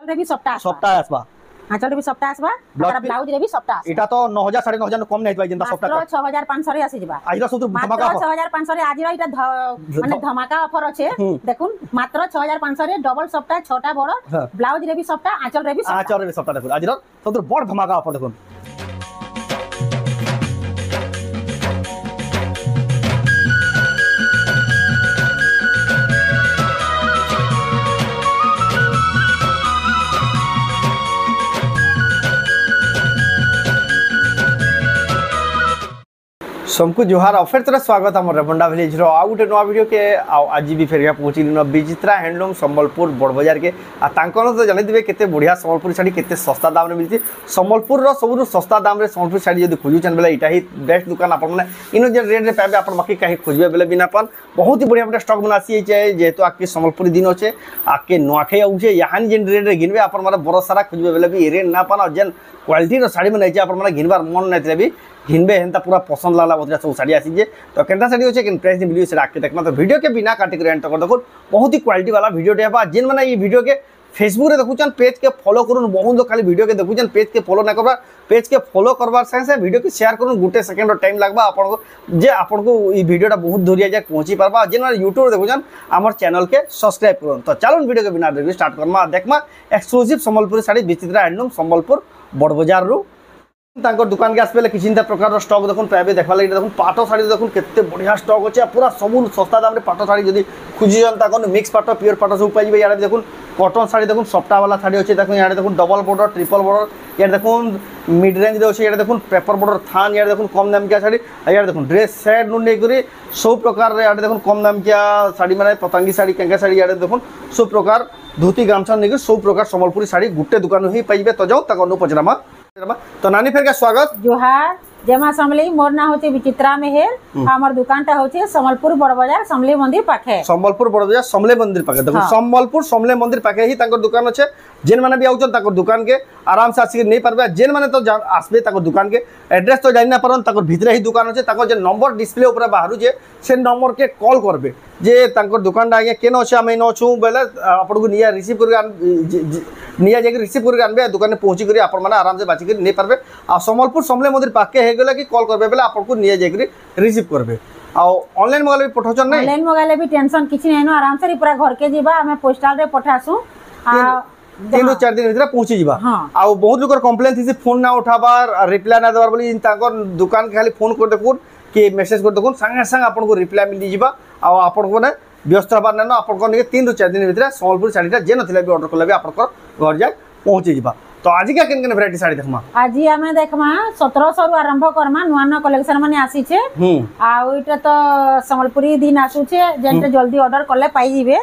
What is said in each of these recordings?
रे भी सप्ताह सप्ताह आसबा आंचल रे भी सप्ताह आसबा तारा ब्लाउज रे भी सप्ताह एटा तो 9000 9500 कम नहीं होय जेंता सप्ताह मात्र 6500 रे आसी जिबा आइरा सब मात्र धमाका 6500 रे आज इटा माने धमाका ऑफर अच्छे देखुन मात्र 6500 रे डबल सप्ताह छोटा बड़ ब्लाउज रे भी सप्ताह आंचल रे भी सप्ताह देखो आज सब बड़ धमाका ऑफर देखो सबको जोहार ऑफर तरह स्वागत आम रेबंडा विलेज रो आ गोटे नुआ वीडियो के आज भी फेर पहुँची विचित्रा हैंडलूम संबलपुर बड़ बाजार के तो जानते केते बढ़िया संबलपुर शाढ़ी केते सस्ता दाम में मिलती संबलपुर सब सस्ता दाम रे संबलपुर शाढ़ी जब खोजुन बेले यहाँ ही बेस्ट दुकान आप इन रेट में पाए आप बाकी कहीं खोजे बेले भी ना पान बहुत ही बढ़िया स्टक बना आसी जेहेतु आके संबलपुरी दिन अच्छे आके नुआखाई आउे यहाँ जेन रेट में घिनबे आप बड़ सारा खोजे बेले भी रेट ना पान जेन क्वालिटी शाढ़ी में नहीं आप घिनबार मन नहीं भी घिनबे हेन्ता पूरा पसंद लागला बहुत सब साड़ी आसी तो केनता साड़ी अच्छे कि प्राइस मिली से आके देखना तो वीडियो के बिना काटिक एंड तक देखो बहुत ही क्वालिटी वाला वीडियो टे जेन मैंने ये वीडियो के फेसबुक रे देखुचन पेज के फॉलो करूँ बहुत लोग खाली वीडियो के देखुचन पेज के फॉलो ना करवा पेज के फॉलो करवार संगे वीडियो के शेयर करूँ गोटे सेकेंड टाइम लगवा आपको जे आपको ये वीडियोटा बहुत दूरिया जाए पहुँची पार्बा जेन यूट्यूब देखुचन आम चैनल के सब्सक्राइब करूँ तो चलो वीडियो के बिना स्टार्ट करमा देखमा एक्सक्लूसिव संबलपुरी साड़ी विचित्रा हैंडलूम संबलपुर बड़ बाजार रू दुकान के आसपे किसी प्रकार स्टक देखुन पाए देखा लगे देखुन पाट शाढ़ी देखुन केते बढ़िया स्टक अच्छे पूरा सब सस्ता दाम पाट शाढ़ी जब खोजुन मिक्स पाट प्योर पाट सब पाइबे यहाँ देखुन कटन शाढ़ी देखुन सप्ताह वाला शाढ़ी अच्छे देखो यहाँ देखुन डबल बॉर्डर ट्रिपल बॉर्डर यहाँ देखुन मिड रेंज अच्छे यहाँ देखुन पेपर बॉर्डर थान यहाँ देखुन कम दाम क्या शाढ़ी यहाँ देखुन ड्रेस सेट नु नहीं सब प्रकार यहाँ देखुन कम दाम क्या शाढ़ी मैंने पतंगी शाढ़ी केंका शाढ़ी यहाँ देखुन सब प्रकार धोती गामछा नहीं सब प्रकार संबलपुरी शाढ़ी गोटे दुकान ही पाइबे तो जाओ तक पचरामा तो नानी फेर का स्वागत जोहार जमा समली मोर ना होचे विचित्रा मेहर हमर दुकानटा होचे संबलपुर बड़ बाजार समले मंदिर पाखे संबलपुर बड़ बाजार समले मंदिर पाखे देखो संबलपुर समले मंदिर पाखे ही ताकर दुकान अच्छे जेन माने भी आउचन ताकर दुकान के आराम से आसी नहीं पारबे जेन माने तो आसबे ताकर दुकान के एड्रेस तो जानि ना पारन ताकर भितरे ही दुकान अच्छे ताकर जे नंबर डिस्प्ले ऊपर बाहरु जे से नंबर के कॉल करबे जे ताकर दुकान आगे केन अच्छे आम इन अच्छू बेले आपको निया रिसीव कर निया जाके रिसीव करके आनबे दुकान में पहुँची कर आप आराम से बाची कर नहीं पारबे आ संबलपुर समले मंदिर पाखे हे गला कि कॉल करबे बेले आपको निया जाके रिसीव करबे आ ऑनलाइन मंगाले भी पठाउछन नै ऑनलाइन मंगाले भी टेंशन किछि नै न आराम से पूरा घर के जीवा हमें पोस्टल रे पठासु आ 3-4 दिन भीतर पहुँची जीवा आ बहुत लोग कंप्लेन थी फोन ना उठाबार रिप्लाई ना देबार बोली ताकर दुकान के खाली फोन कर देखुन कि मेसेज कर देखुन संगे संगे आपको रिप्लाई मिल जीवा आ आपको ने व्यस्त हबार ना आपको 3-4 दिन भीतर संबलपुर शाढ़ीटा जे नथिला भी ऑर्डर कले भी आपको घर जाए पहुँची जीवा तो आज क्या केन केन वैरायटी साड़ी देखमा आज हमें देखमा 1700 रु आरंभ करमा नुआ नुआ कलेक्शन माने आसी छे आ ओइटा तो संबलपुरी दिन आसु छे जेंटे जल्दी ऑर्डर करले पाई जीवे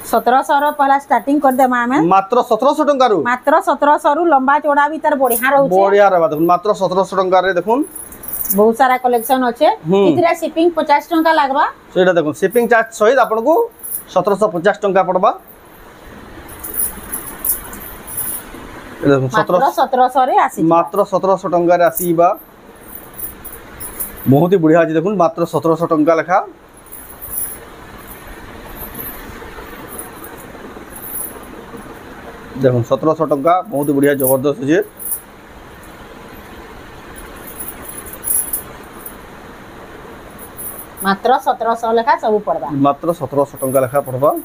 1700 रो पहला स्टार्टिंग कर देमा हमें मात्र 1700 टंका रु मात्र 1700 रु लंबा चौड़ा भी तार बढ़िया रहउ छे बढ़िया रहबा देखुन मात्र 1700 टंका रे देखुन बहुत सारा कलेक्शन अच्छे कितरा शिपिंग 50 टंका लागबा सेटा देखुन शिपिंग चार्ज सहित आपको 1750 टंका पड़बा मात्र 1700 रे आसी मात्र 1700 टंका रे आसीबा बहुत ही बढ़िया अछि देखुन मात्र 1700 टंका लेखा देखुन 1700 टंका बहुत ही बढ़िया जबरदस्त अछि मात्र 1700 लेखा सब पड़बा मात्र 1700 टंका लेखा पड़बा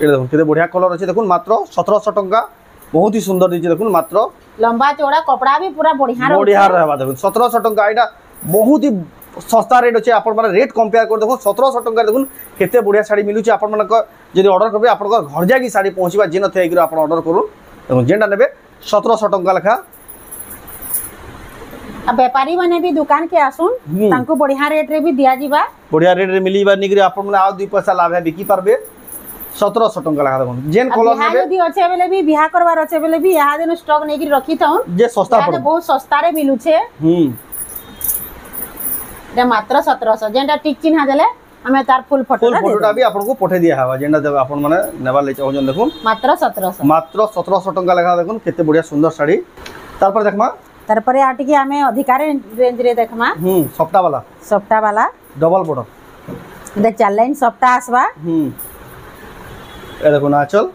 ये देखुन केते बढ़िया कलर अछि देखुन मात्र 1700 टंका बहुत ही सुंदर दिछि देखुन मात्र लंबा चौड़ा कपड़ा भी पूरा बढ़िया रहबा देखुन 1700 टंका एटा बहुत ही सस्ता रेट अच्छे आप रेट कंपेयर कर देखो 1700 टंका देखुन केते बढ़िया साड़ी मिलूँ आप जब ऑर्डर करेंगे आप घर जाकि साड़ी पहुँचवा जे नथे आप ऑर्डर करूँ देखो जेनटा ने 1700 टंका लेखा व्यापारी माने भी दुकान के आसुन तांको बढ़िया रेट रे भी दिया जीवा बढ़िया रेट रे मिलीबा निकरी आप माने आ 2 पैसा लाभ है बिकी पारबे 1700 टंका लगा देखो जेन कलर में यदि अच्छे बेले भी बिहा करवार अच्छे बेले भी यहा दिन स्टॉक नै कि रखी थाउ जे सस्ता पड़े बहुत सस्ता रे मिलू छे दे मात्र 1700 जेंटा टिक चिन्हा देले हमें तार फुल फोटोटा भी आपको पठे दिया हवा जेंटा जब आपण माने नेबा ले चाहजन देखो मात्र 1700 टंका लगा देखो केते बढ़िया सुंदर साड़ी तार पर देखमा तार पर आटी की हमें अधिकार रेंज रे देखमा सप्ताह वाला डबल बॉर्डर এটা 4 লাইন সবটা আসবা এ দেখুন আঁচল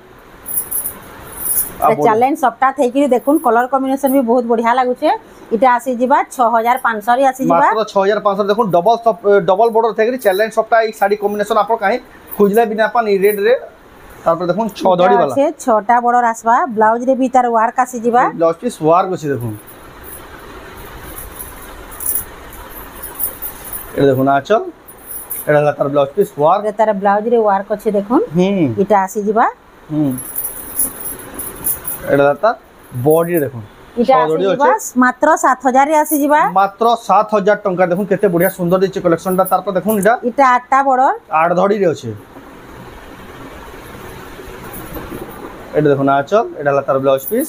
4 লাইন সবটা থেকি দেখুন কলর কম্বিনেশন भी बहुत बढ़िया लागुचे এটা আসি যিবা 6500 রে আসি যিবা মাত্র 6500 দেখুন ডবল বর্ডর থেকে 4 লাইন সবটা এই শাড়ি কম্বিনেশন আপন কাহি খুঁজলে বিনা পান এই রেড রে তারপর দেখুন 6 ধড়ি वाला আছে 6টা বর্ডর আসবা ব্লাউজ রে भी তার ওয়ার্ক আসি যিবা ব্লাউজ পিস ওয়ার্ক আছে দেখুন এটা দেখুন আঁচল এটা হলো তার ব্লাউজ পিস ওয়ার্ক এটা তার ব্লাউজ রে ওয়ার্ক আছে দেখুন এটা আসি যিবা এটা তার বডি দেখুন এটা আসি যিবা মাত্র 7000 রে আসি যিবা মাত্র 7000 টাকা দেখুন কেতে বঢ়িয়া সুন্দর দিচ্ছে কালেকশনটা তারপর দেখুন এটা 8টা বর্ডর 8 ধড়ি রে আছে এটা দেখুন আঁচল এটা হলো তার ব্লাউজ পিস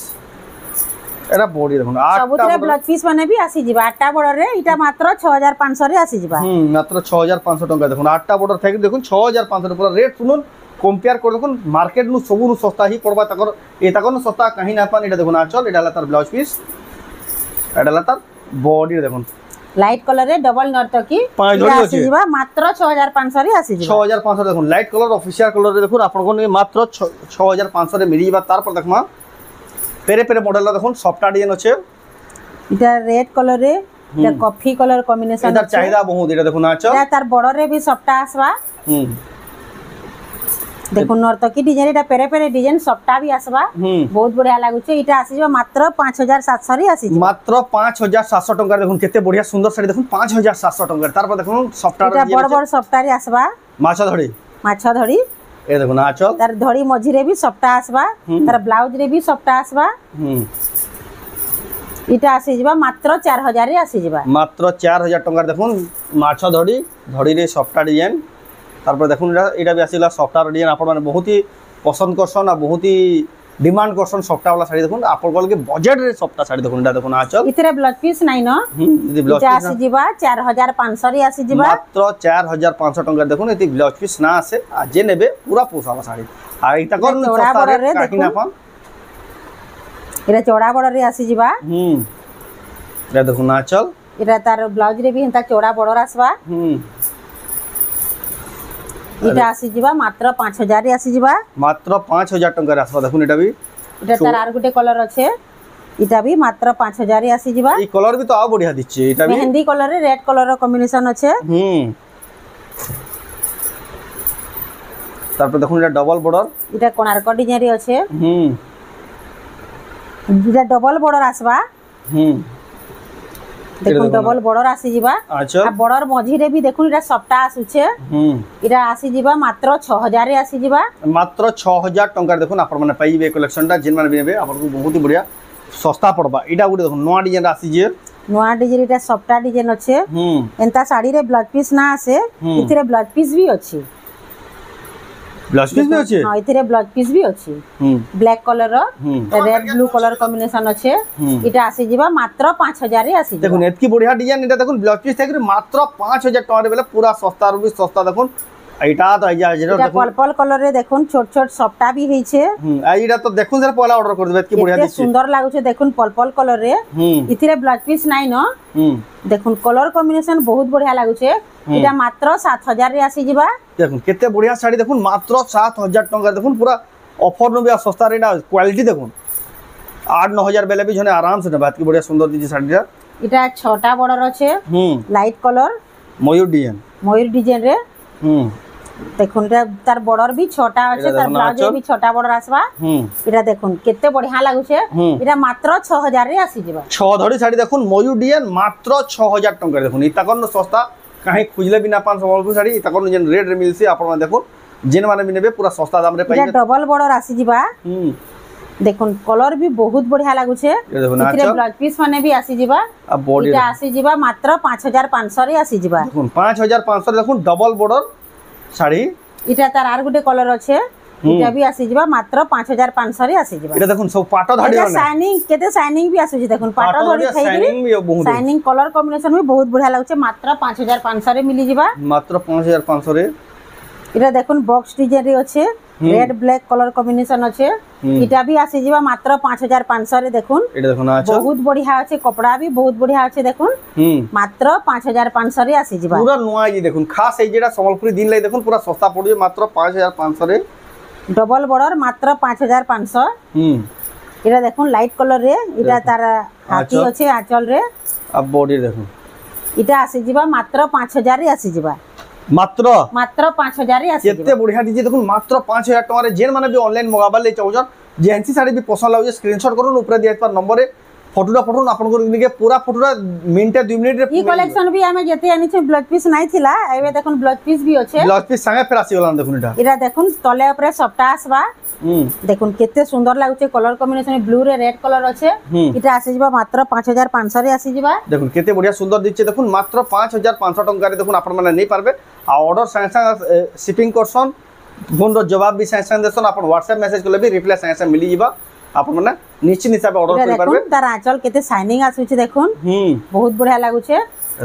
এটা বডি দেখুন 8টা সবুতরে ব্লাউজ পিস মানে भी আসি যিবা 8টা বর্ডর রে এটা মাত্র 6500 রে আসি যিবা মাত্র 6500 টাকা দেখুন 8টা বর্ডর থেকে দেখুন 6500 টাকা রেট শুনুন कंपेयर कर देखो मार्केट नु सबु नु सस्ता ही पड़बा तकर ए तकर नु सस्ता कहीं ना पान एटा देखो आंचल एटा तार ब्लाउज पीस एटा तार बॉडी देखो लाइट कलर रे डबल नर्तकी आसी जीवा मात्र 6500 रे आसी जीवा 6500 देखो लाइट कलर ऑफिशियल कलर रे देखो आपन को मात्र 6500 रे मिली जीवा तार पर देखमा पेरे पेरे मॉडल देखो सॉफ्ट डिजाइन আছে এটা রেড कलर रे এটা कॉफी कलर कॉम्बिनेशन এটা চাহিদা বহুত এটা দেখো আंचल এটা তার বর্ডর রে भी সবটা আসবা देखो नर्तकी डिजाइन एटा पेरे पेरे डिजाइन सबटा भी आसबा बहुत बढ़िया लागुचे एटा आसी जो मात्र 5700 रे आसी मात्र 5700 टंका देखुन केते बढ़िया सुंदर साड़ी देखुन 5700 टंका तार पर देखुन सफ्टा एटा बड़ बड़ सफ्टा रे आसबा माछा धड़ी ए देखुन आंचल तार धड़ी मझी रे भी सफ्टा आसबा तार ब्लाउज रे भी सफ्टा आसबा एटा आसी जिबा मात्र 4000 रे आसी जिबा मात्र 4000 टंका देखुन माछा धड़ी रे सफ्टा डिजाइन तारपर देखुन एटा भी आसीला सफ्टवेयर डिजाइन आपण माने बहुत ही पसंद करसन आ बहुत ही डिमांड करसन सफ्टा वाला साड़ी देखुन आपण कल के बजट रे सफ्टा साड़ी देखुन एटा देखुन आंचल इतरे ब्लाउज पीस नै न यदि ब्लाउज पीस आसी जिबा 4500 रे आसी जिबा मात्र 4500 टंका देखुन यदि ब्लाउज पीस ना आसे आ जे नेबे पूरा पोसावा साड़ी आ इता कर सस्ता रे काकी ना पान एटा चौड़ा बॉर्डर रे आसी जिबा एटा देखुन आंचल एटा तार ब्लाउज रे भी हंता चौड़ा बॉर्डर आसबा इटा आसी जिबा मात्र 5000 रे आसी जिबा मात्र 5000 टंका रे आसबा देखुन एटा भी एटा तार आर गुटे कलर আছে इटा भी मात्र 5000 रे आसी जिबा ई कलर भी तो आ बढ़िया दिछे एटा भी मेहंदी कलर रे रेड कलर रो कॉम्बिनेशन আছে तारपर देखुन एटा डबल बॉर्डर इटा कोणार्क डिजाइन रे আছে इटा डबल बॉर्डर आसबा देखुन डबल बॉर्डर आसी जिबा अच्छा आ बॉर्डर मझी रे भी देखुन एटा सप्ता आसुचे एटा आसी जिबा मात्र 6000 रे आसी जिबा मात्र 6000 टंका देखुन आपण माने पाइबे कलेक्शन टा जिन माने बिनेबे आपण को बहुत ही बढ़िया सस्ता पड़बा एटा गुटे देखुन नवा डिजाइन आसी जे नवा डिजाइन एटा सप्ता डिजाइन আছে एंता साड़ी रे ब्लाउज पीस ना आसे इथिरे ब्लाउज पीस भी अछि ब्लाउज पीस भी अछि हां इथिरे ब्लाउज पीस भी अछि ब्लैक कलर रो रेड ब्लू कलर कॉम्बिनेशन আছে एटा आसी जिबा मात्र 5000 रे आसी देखुन एतकी बढ़िया डिजाइन एटा देखुन ब्लाउज पीस थाकरे मात्र 5000 टका रे बेले पूरा सस्ता रो भी सस्ता देखुन एटा तो आइजा जेरो देखुन पर्पल कलर रे देखुन छोट छोट सप्ता भी हेछे एटा तो देखुन जरा पहला ऑर्डर कर देबे एतकी बढ़िया दिछे सुंदर लागुचे देखुन पर्पल कलर रे इथिरे ब्लाउज पीस नै न देखुन कलर कॉम्बिनेशन बहुत बढ़िया लागुचे एटा मात्र 7000 रे आसी जिबा देखुन केते बढ़िया साड़ी देखुन मात्र 7000 टका देखुन पूरा ऑफर नो भी सस्ता रेट क्वालिटी देखुन 8-9000 बेले भी जने आराम से बात की बढ़िया सुंदर दिछे साड़ीटा एटा छोटा बॉर्डर আছে लाइट कलर मयूर डिजाइन रे देखुन तार बॉर्डर भी छोटा আছে तार ब्लाउज भी छोटा बॉर्डर आसबा एटा देखुन केते बढ़िया लागुचे एटा मात्र 6000 रे आसी जिबा 6 धड़ी साड़ी देखुन मयूर डिजाइन मात्र 6000 टका देखुन इता कोन सस्ता काहे खुजले बिना 500 संबलपुर साड़ी इता कोन जेन रेट रे मिलसी आपण माने देखुन जेन माने भी नेबे पूरा सस्ता दाम रे पाइबे डबल बॉर्डर आसी जिबा देखुन कलर भी बहुत बढ़िया लागुचे इतरे ब्लाउज पीस माने भी आसी जिबा एटा आसी जिबा मात्र 5500 रे आसी जिबा देखुन 5500 देखुन डबल बॉर्डर साड़ी इटा तार आर गुटे कलर আছে इटा भी आसी जिबा मात्र 5500 रे आसी जिबा एटा देखुन सब पाटो धाडी एटा शाइनिंग केते शाइनिंग भी आसी देखुन पाटो धाडी शाइनिंग कलर कॉम्बिनेशन भी बहुत बढ़िया लागुचे मात्र 5500 रे मिली जिबा मात्र 5500 रे एटा देखुन बॉक्स डिजाइन रे আছে रेड ब्लैक कलर कॉम्बिनेशन अच्छे इटा भी आसी जीवा मात्र 5500 रे देखुन एटा देखुन आचल बहुत बढ़िया अच्छे कपड़ा भी बहुत बढ़िया अच्छे देखुन मात्र 5500 रे आसी जीवा पूरा नुआ ये देखुन खास ए जेडा संबलपुरी दिन लाई देखुन पूरा सस्ता पड़े मात्र 5500 रे डबल बॉर्डर मात्र 5500 इटा देखुन लाइट कलर रे इटा तार हाथी अच्छे आंचल रे अब बॉडी देखुन इटा आसी जीवा मात्र 5000 रे आसी जीवा मात्र 5000 रे आसी केते बढ़िया दीजिए देखुन मात्र 5000 टका रे जेन माने भी ऑनलाइन मंगाबा ले चाहउछन जेंसी साड़ी भी पसंद लागे स्क्रीनशॉट करूँ ऊपर दिया पर नंबर रे फोटोटा पठन आपन को निके पूरा फोटोटा मिनिट 2 मिनिट रे ई कलेक्शन भी हमें जते आनी छै ब्लाउज पीस नाही थिला एबे देखुन ब्लाउज पीस भी अछि ब्लाउज पीस संगे फेर आसी गलान देखुन इटा देखुन तले ऊपर सबटा आसबा देखुन केते सुंदर लागुचे कलर कॉम्बिनेशन ब्लू रे रेड कलर अच्छे इटा आसी जिबा मात्र 5500 रे आसी जिबा देखुन केते बढ़िया सुंदर दिचे देखुन मात्र 5500 टका रे देखुन आपन माने नै पारबे आ ऑर्डर संगे संगे शिपिंग करसन फोन रो जवाब भी संगे संगे देसन आपन व्हाट्सएप मैसेज करले भी रिप्लाई संगे संगे मिली जिबा आपन माने निश्चित हिसाब ऑर्डर कर पारबे तार आंचल केते शाइनिंग आसुचे देखुन बहुत बढ़िया लागुचे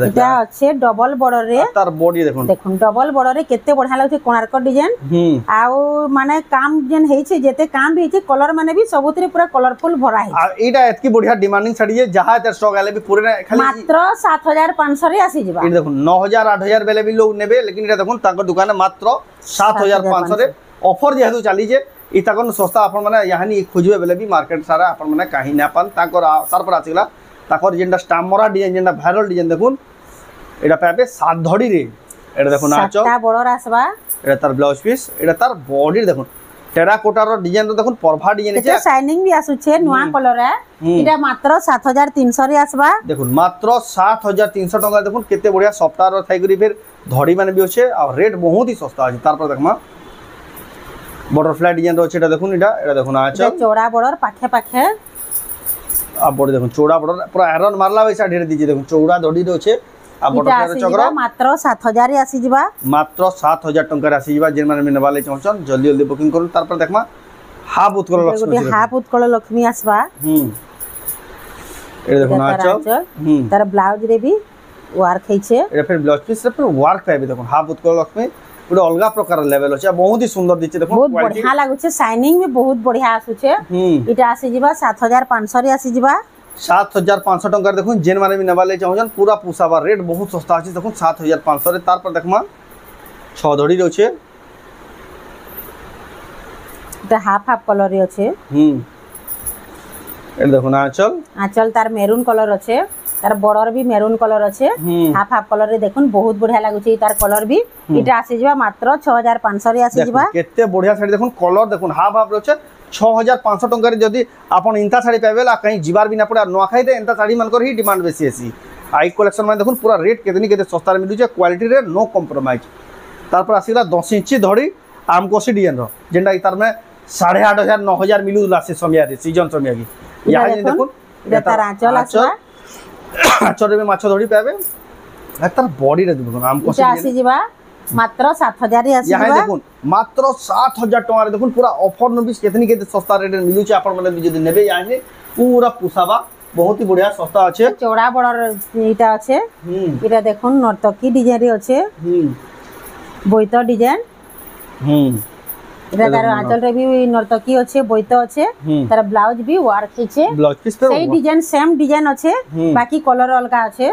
इटा अच्छे डबल बॉर्डर रे तार बॉडी देखुन देखुन डबल बॉर्डर रे केते बढ़िया लागुचे कोणार्क डिजाइन आउ माने काम जेन हेइचे जेते काम भी हेइचे कलर माने भी सबुतरे पूरा कलरफुल भरा है आ एटा एतकी बढ़िया डिमांडिंग साड़ी है जहां एतर स्टॉक आले भी पूरे खाली मात्र 7500 रे आसी जिबा ई देखुन 9000 8000 बेले भी लोग नेबे लेकिन एटा देखुन ताकर दुकान मात्र 7500 रे ऑफर जेहेतु चली जे ई ताकन सस्ता आपन माने यानी खोजबे बेले भी मार्केट सारा आपन माने काहे ना पान ताकर तार पर आसीला ताकर जेंडा स्टामरा डिजाइन जेंडा वायरल डिजाइन देखुन एटा पाबे 7 धड़ी रे एटा देखुन आचो सातटा बॉर्डर आसबा एटा तार ब्लाउज पीस एटा तार बॉडी देखुन टेराकोटा रो डिजाइन देखुन परभा डिजाइन छै शाइनिंग भी आसुछे नुवा कलर है इटा मात्र 7300 रे आसबा देखुन मात्र 7300 टका देखुन केते बढ़िया सॉफ्टवेयर रो थाई करी फिर धड़ी माने भी होछे और रेट बहुत ही सस्ता अछि तार पर देखमा बटरफ्लाई डिजाइन रो छेटा देखुन एटा देखुन आचल चौड़ा बॉर्डर पाखे पाखे आ बॉडी देखुन चौड़ा बॉर्डर पूरा आयरन मारला वैसा ढेर दीजिए देखुन चौड़ा धड़ी रो छे आ बटरफ्लाई रो चक्र मात्र 7000 रे आसी जिबा मात्र 7000 टका रे आसी जिबा जेन माने मिने वाले चाहछन जल्दी जल्दी बुकिंग करू तार पर देखमा हाफ उत्कल लक्ष्मी हाफ उत्कल लक्ष्मी आसबा ए देखुन आचल तार ब्लाउज रे भी वर्क हेछे ए फिर ब्लाउज पीस रे फिर वर्क पाइबे देखुन हाफ उत्कल लक्ष्मी पूरा अलगा प्रकार लेवल अछि बहुत ही सुंदर दिचे देखो बहुत बढ़िया लागुचे शाइनिंग भी बहुत बढ़िया आसुचे इटा आसी जिबा 7500 रे आसी जिबा 7500 टका देखो जेन माने भी नबाले चाहछन पूरा पुसाबा रेट बहुत सस्ता अछि देखो 7500 रे तार पर देखमा 6 धड़ी रहछे इटा हाफ हाफ कलर रे अछि ए देखो ना आंचल तार मेरून कलर अछि तार बॉर्डर भी मेरून कलर अच्छे हाफ हाफ कलर रे देखुन बहुत बढ़िया लागुचे तार कलर भी इटा आसी जिबा मात्र 6500 रे आसी जिबा केते बढ़िया साड़ी देखुन कलर देखुन हाफ हाफ रहछे 6500 टका रे जदी आपन इंता साड़ी पाबेला कहीं जिबार भी ना पड़े नुआ खाई दे इंता साड़ी मानकर ही डिमांड बेसी आसी आई कलेक्शन में देखुन पूरा रेट केतनी केते सस्ता रे मिलुचे क्वालिटी रे नो कॉम्प्रोमाइज तार पर आसीला 10 इंच धड़ी आमकोसी डिजाइन रो जेंडा तार में 8500 9000 मिलुला से समय रे सीजन समय की यहां देखुन तार आंचल आसबा चोरे में माछ धड़ी पाबे तार बॉडी रे देखुन आमकोसी आसी जिबा मात्र 7000 रे आसी जिबा यहां देखुन मात्र 7000 टका रे देखुन पूरा ऑफर न भी केतनी केते सस्ता रेट रे मिलुचे आपन माने जदी नेबे यहां पूरा पुसाबा बहुत ही बढ़िया सस्ता अच्छे चौड़ा बॉर्डर इटा अच्छे इटा देखुन नर्तकी डिजाइन रे अच्छे बोइतो डिजाइन इटा तार आंचल रे भी नर्तकी अच्छे बोइतो अच्छे तार ब्लाउज भी वर्क हिचे ब्लाउज पीस पे सेम डिजाइन अच्छे बाकी कलर अलगा अच्छे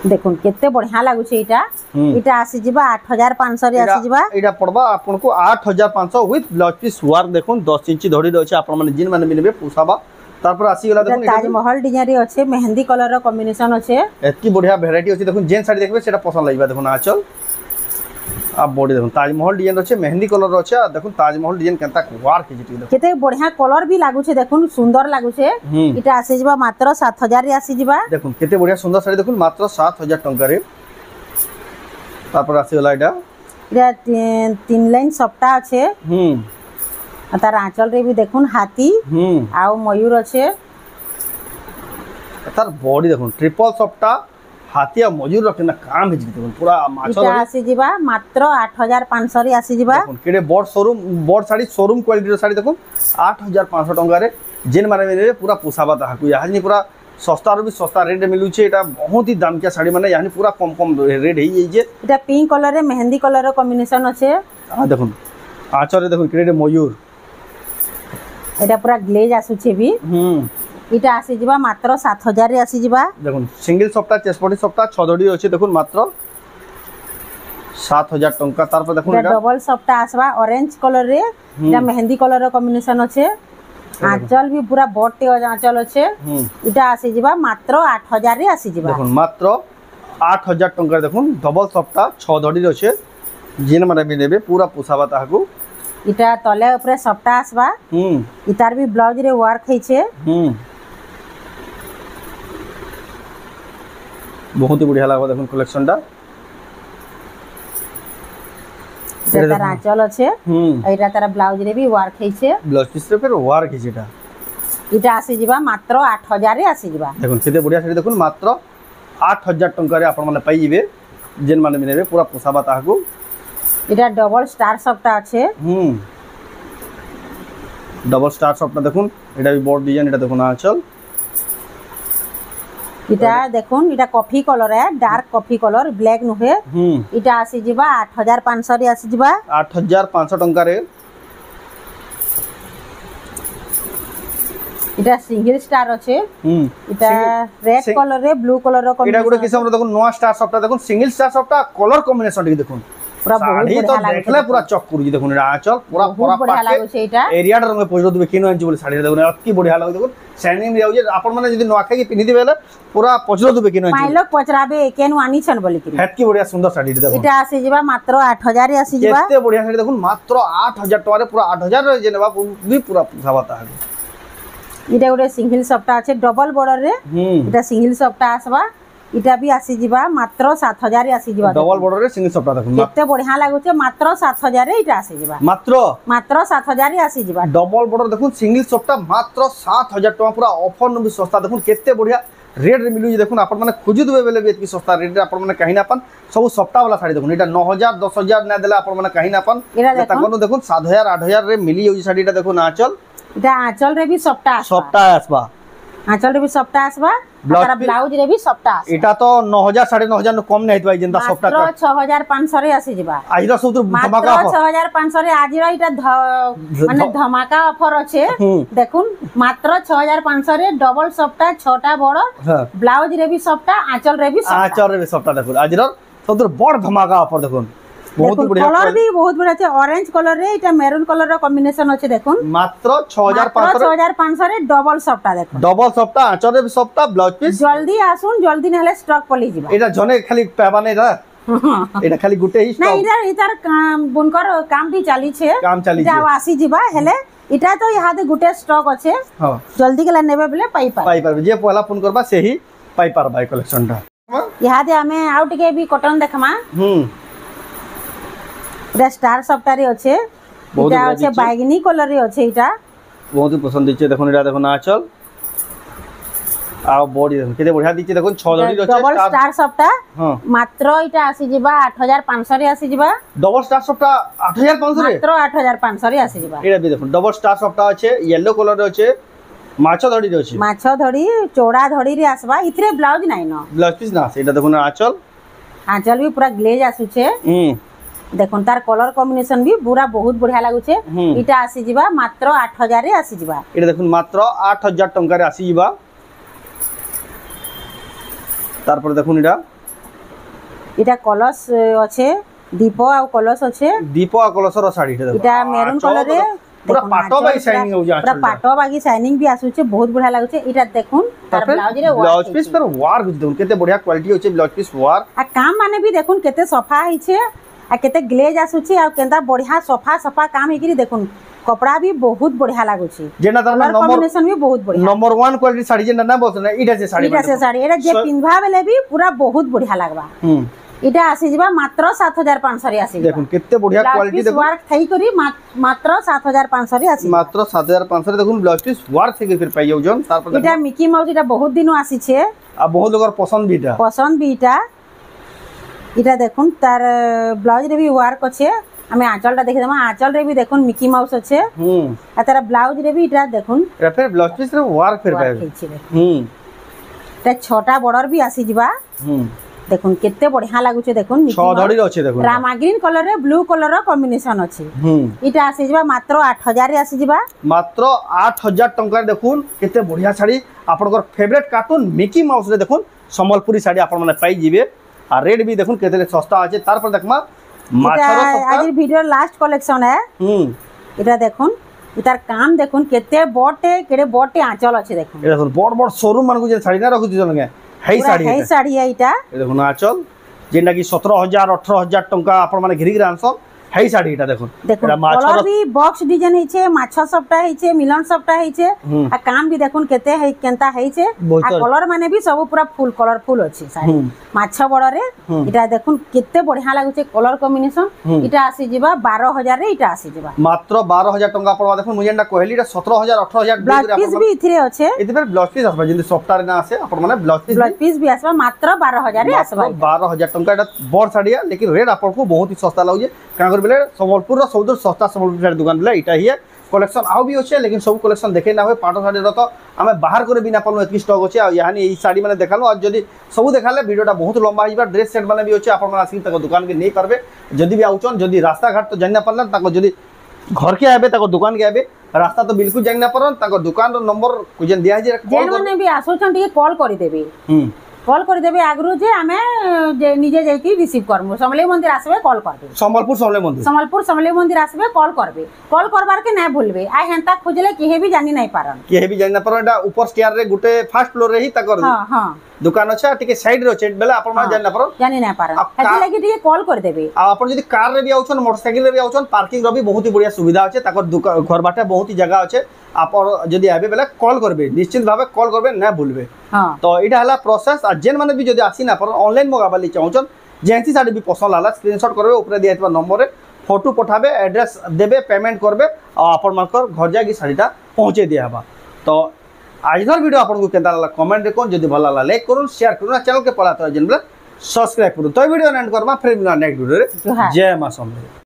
देखुन केते बढ़िया लागुचे इटा आसी जिबा 8500 रे आसी जिबा इटा पड़बा आपन को 8500 विथ ब्लाउज पीस वर्क देखुन 10 इंच धड़ी रहचे आपन माने जिन माने मिलबे पुसाबा तार पर आसी गला देखुन ताजमहल डिजाइन रे अच्छे मेहंदी कलर रो कॉम्बिनेशन अच्छे एतकी बढ़िया वैरायटी अछि देखुन जेन साड़ी देखबे सेटा पसंद लागिबा देखुन आचल आप बॉडी देखुन ताजमहल डिजाइन अच्छे मेहंदी कलर अच्छे देखुन ताजमहल डिजाइन केनता वर्क हिजे देखुन केते बढ़िया कलर भी लागुचे देखुन सुंदर लागुचे इटा आसी जिबा मात्र 7000 रे आसी जिबा देखुन केते बढ़िया सुंदर साड़ी देखुन मात्र 7000 टका रे तार पर आसी गला इटा 3 लाइन सप्ता अच्छे तार आंचल रे भी देखुन हाथी आ मयूर अच्छे तार बॉडी देखुन ट्रिपल सप्ता हाथी आ मयूर रखना काम हिज देखुन पूरा माछो इटा आसी जिबा मात्र 8500 रे आसी जिबा देखुन केडे बोर्ड साड़ी शोरूम क्वालिटी रो साड़ी देखुन 8500 टका रे जेन माने मेरे पूरा पुसाबा ताकू यानी पूरा सस्ता रो भी सस्ता रेट मिलु छे एटा बहुत ही दाम के साड़ी माने यानी पूरा कम कम रेट हे जे एटा पिंक कलर रे मेहंदी कलर रो कॉम्बिनेशन अच्छे हां देखुन आचल रे देखो क्रेड मयूर এটা পুরা গ্লেজ আসুছে भी এটা আসি ଯିବା মাত্র 7000 রে আসি ଯିବା দেখুন সিঙ্গেল সফটা চেসপটি সফটা ছদড়ি আছে দেখুন মাত্র 7000 টাকা তারপর দেখুন এটা ডবল সফটা আসবা অরেঞ্জ কালার রে এটা মেহেন্দি কালার র কম্বিনেশন আছে আঁচল भी पूरा বড়তে আঁচল আছে এটা আসি ଯିବା মাত্র 8000 রে আসি ଯିବା দেখুন মাত্র 8000 টাকা দেখুন ডবল সফটা ছদড়ি আছে जिन माने भी नेबे पूरा पोसाबा ताहाकू इटा तले ऊपर सफ्टा आसबा इतार भी ब्लाउज रे वर्क heiছে बहुत ही बढ़िया लागबा देखुन कलेक्शनटा এটা তার আঁচল আছে এইটা তার ব্লাউজ রে भी वर्क heiছে ब्लाउज पिस रे फिर वर्क heiছে এটা আসি ଯିବା মাত্র 8000 রে আসি ଯିବା দেখুন কেতে बढ़िया শাড়ি দেখুন মাত্র 8000 টাকা রে আপন মানে পাই जिवे जिन माने भी नेबे पूरा पोसाबा ताहाकू এটা ডবল স্টার সফটা আছে ডবল স্টার সফটা দেখুন এটা भी বড় ডিজাইন এটা দেখুন আঁচল এটা দেখুন এটা কফি কালার है ডার্ক কফি কালার ব্ল্যাক নুহে এটা আসি ଯିବା 8500 রে আসি ଯିବା 8500 টাকা রে এটা সিঙ্গেল স্টার আছে এটা রেড কালার রে ব্লু কালার র কম্বিনেশন এটা গুলো কিছু আমরা দেখুন নোয়া স্টার সফটা দেখুন সিঙ্গেল স্টার সফটা কালার কম্বিনেশন দেখুন पूरा बहुत बढ़िया लागे देखले पूरा चक करू देखुन एटा आंचल पूरा पूरा बढ़िया लागो छै एटा एरिया रंग में पोजो दिबे किनो आंची बोले साड़ी देखुन अति बढ़िया लागो देखुन शाइनिंग भी आउजे आपन माने जदी नोखा के पिनि दिबेले पूरा पोजो दिबे किनो आंची पाइलो पचराबे केनु आनी छन बोली कि हेत की बढ़िया सुंदर साड़ी देखुन एटा आसी जिबा मात्र 8000 रे आसी जिबा केते बढ़िया साड़ी देखुन मात्र 8000 टका रे पूरा 8000 रे जेनेबा भी पूरा साबाता है इटा गोटे सिंगल सफ्टा আছে डबल बॉर्डर रे इटा सिंगल सफ्टा आसबा इटा भी आसी जिबा मात्र 7000 रे आसी जिबा डबल बॉर्डर रे सिंगल सफ्टा देखुन केते बढ़िया लागुचे मात्र 7000 रे इटा आसी जिबा मात्र 7000 रे आसी जिबा डबल बॉर्डर देखुन सिंगल सफ्टा मात्र 7000 टका पूरा ऑफर न भी सस्ता देखुन केते बढ़िया रेट रे मिलु देखुन आपन माने खोजु देबे बेले भी इतनी सस्ता रेट रे आपन माने कहीं ना अपन सब सफ्टा वाला साड़ी देखुन एटा 9000 10000 ना देला आपन माने कहीं ना अपन ताकनो देखुन 7000 8000 रे मिली होई साड़ीटा देखुन आंचल इटा आंचल रे भी सफ्टा आसबा आंचल रे भी सफ्टा आसबा तारा ब्लाउज रे भी सफ्टा एटा तो 9000 9500 न कम नै हेतबा जेंता सफ्टा मात्र 6500 रे आसी जिबा आजिरा सब तो धमाका ऑफर मात्र 6500 रे आजिरा इटा माने धमाका ऑफर আছে দেখুন মাত্র 6500 রে ডবল সফটা ছটা বড় ব্লাউজ রে भी সফটা आंचल रे भी সফটা দেখুন আজিরা सब तो बड़ धमाका ऑफर দেখুন बहुत बढ़िया कलर भी बहुत बढ़िया আছে ऑरेंज कलर रे এটা মেরুন কলর র কম্বিনেশন আছে দেখুন মাত্র 6500 রে ডবল সফটা দেখুন ডবল সফটা আঁচরে भी সফটা ব্লাউজ পিস জলদি আসুন জলদি নহলে স্টক পলি যিবা এটা জনে খালি পাবা নাই দা এটা খালি গুটে হি স্টক না ইতার কাম বুনকর কাম भी চালিছে যাও আসি যিবা হেলে এটা তো ইহাদে গুটে স্টক আছে हां জলদি গলা নেবে বলে পাই পারবে যে পহলা ফোন করবা সেহি পাই পারবা এই কালেকশনটা ইহাদে আমি আউ টিকে भी কটন দেখমা এটা স্টার সফটারি আছে এটা আছে বাইগনি কলর রে আছে এটা बहुत ही पसंद দিচ্ছে দেখুন এটা দেখুন আঁচল আর বডি দেখুন কেতে बढ़िया দিচ্ছে দেখুন 6 জড়ি আছে ডবল স্টার সফটা মাত্র এটা আসি যিবা 8500 রে আসি যিবা ডবল স্টার সফটা 8500 রে মাত্র 8500 রে আসি যিবা এটা দেখুন ডবল স্টার সফটা আছে ইয়েলো কলর রে আছে মাছ ধড়ি রে আছে মাছ ধড়ি চৌড়া ধড়ি রে আসবা ইথরে ব্লাউজ নাই ন ব্লাউজ পিস না এটা দেখুন আঁচল भी पूरा ग्लेज आसुছে देखुन तार कलर कॉम्बिनेशन भी पूरा बहुत बढ़िया लागुचे इटा आसी जिबा मात्र 8000 रे आसी जिबा एटा देखुन मात्र 8000 टंका रे आसी जिबा तार पर देखुन इटा कलश अच्छे दीप आ कलश अच्छे दीप आ कलशर साड़ी इटा मेरून कलर रे पूरा पाटो बागी शाइनिंग हो जा पूरा पाटो बागी शाइनिंग भी आसुचे बहुत बढ़िया लागुचे इटा देखुन तार ब्लाउज पीस पर वर्क देखुन केते बढ़िया क्वालिटी होचे ब्लाउज पीस वर्क आ काम माने भी देखुन केते सफा हिचे आ केते ग्लेज आसुची आ केंता बढ़िया सफा काम हेकरी देखुन कपड़ा भी बहुत बढ़िया लागुची जेना तर नंबर कॉम्बिनेशन भी बहुत बढ़िया नंबर 1 क्वालिटी साड़ी जेना ना बोलछ ना इटा से साड़ी एटा जे पिनभा बेले भी पूरा बहुत बढ़िया लागबा इटा आसी जिबा मात्र 7500 रे आसी देखुन केते बढ़िया क्वालिटी देखुन वर्क थई करी मात्र 7500 रे आसी मात्र 7500 रे देखुन ब्लाउज पीस वर्क थई फिर पाइ जाउ जन तार पर इटा मिकी माउस इटा बहुत दिनो आसी छे आ बहुत लोगर पसंद भी इटा इटा देखुन तार ब्लाउज रे भी वर्क अच्छे हमें आंचलटा देखि दमा आंचल रे भी देखुन मिकी माउस अच्छे आ तार ब्लाउज रे भी इटा देखुन एटा फिर ब्लाउज पीस रे वर्क फिर पाए एटा छोटा बॉर्डर भी आसी जिबा দেখুন কেতে বঢ়িয়া লাগুছে দেখুন ছ ধড়ির আছে দেখুন রামা গ্রিন কলর রে ব্লু কলর র কম্বিনেশন আছে এটা আসি যা মাত্র 8000 রে আসি যা মাত্র 8000 টঙ্কার দেখুন কেতে বঢ়িয়া শাড়ি আপনার ফেভারিট কার্টুন মিকি মাউস রে দেখুন সম্বলপুরি শাড়ি আপন মানে পাই যাবে আর রেট भी দেখুন কেতে সস্তা আছে তারপর দেখমা মাছর সস্তা আজ ভিডিও লাস্ট কালেকশন है এটা দেখুন এটার কাম দেখুন কেতে বড়টে আঁচল আছে দেখুন এটা দেখুন বড় বড় শোরুম মানকু যে শাড়ি না রাখুছি জনকে হেই শাড়ি হেই শাড়ি এইটা দেখুন আঁচল যেটা কি 17000 18000 টঙ্কা আপন মানে ঘিরি আনসন হেই শাড়ি এটা দেখুন এটা কলর भी বক্স ডিজাইন হইছে মাছ সবটা হইছে মিলন সবটা হইছে আর কাম भी দেখুন কেতে হেই কেনতা হইছে আর কলর মানে भी सब पूरा ফুল কালারফুল আছে শাড়ি মাছ বড়রে এটা দেখুন কেতে বঢ়িয়া লাগুছে কলর কম্বিনেশন এটা আসি যিবা 12000 রে এটা আসি যিবা মাত্র 12000 টঙ্কা পড়বা দেখুন মুই যেটা কইলি এটা 17000 18000 ব্লাউজ পিস भी ইথিরে আছে এদিকে ব্লাউজ পিস আসবা যদি সফটওয়্যার না আসে আপন মানে ব্লাউজ পিস भी আসবা মাত্র 12000 রে আসবা 12000 টঙ্কা এটা বড় শাড়িয়া लेकिन रेट आपको बहुत ही सस्ता लागे कागर बेले संबलपुर सबुठ सस्ता संबलपुर शाड़ी दुकान बेले इटा ही कलेक्शन आउ भी अच्छे लेकिन सब कलेक्शन देखे ना हो पाट शाड़ी तो आम बाहर कर भी ना पालू एत स्टक अच्छे यहाँ ये शाड़ी मैंने देखालु और जब सब देखाले वीडियोटा बहुत लंबा हो ड्रेस सेट मैंने भी अच्छे आप आसिक दुकान के नहीं पारे जदि भी आउन जदि रास्ता घाट तो जान ना पारे जदि घर के आए दुकान के आए रास्ता तो बिल्कुल जान ना पारन दुकान नंबर जेन दिया मैंने भी आसोचन टिके कॉल कर देबे कॉल कर देबे आगरु जे आमे जे निजे जाई रिसीव करमु समलेई मंदिर आसबे कॉल करबे संबलपुर समलेई मंदिर आसबे कॉल करबे कॉल करबार के ना भूलबे आ हेंता खोजले केहे भी जानि नहीं पारन एटा ऊपर स्टेयर रे गुटे फर्स्ट फ्लोर रे ही तकर हां हां दुकान अच्छा टिके साइड रे छै बेला अपन मान जानि ना पारन एति लागि टिके कॉल कर देबे आ अपन जदी कार रे भी आउछन मोटरसाइकिल रे भी आउछन पार्किंग रो भी बहुत ही बढ़िया सुविधा अछि तकर घर बाटे बहुत ही जगह अछि आप जदी आबे बेला कॉल करबे निश्चित भाबे कॉल करबे ना भूलबे हां तो एटा हला प्रोसेस आ जेन माने भी जदी आसी ना पर ऑनलाइन मगाबाली चाहुछन जेंसी साडी भी पसंद आला स्क्रीनशॉट करबे ऊपर दियाइतबा नंबर रे फोटो पठाबे एड्रेस देबे पेमेंट करबे आ अपन मानकर घर जाकी साडीटा पहुंचे दियाबा तो आजर वीडियो आपन को केता लागला कमेंट रे कोन जदी भला लागला लाइक करूँ शेयर करूँ चैनल के पड़ा तो जेन सब्सक्राइब करूँ तो वीडियो एंड करबा फिर नेक्स्ट वीडियो रे जय मां समलेई।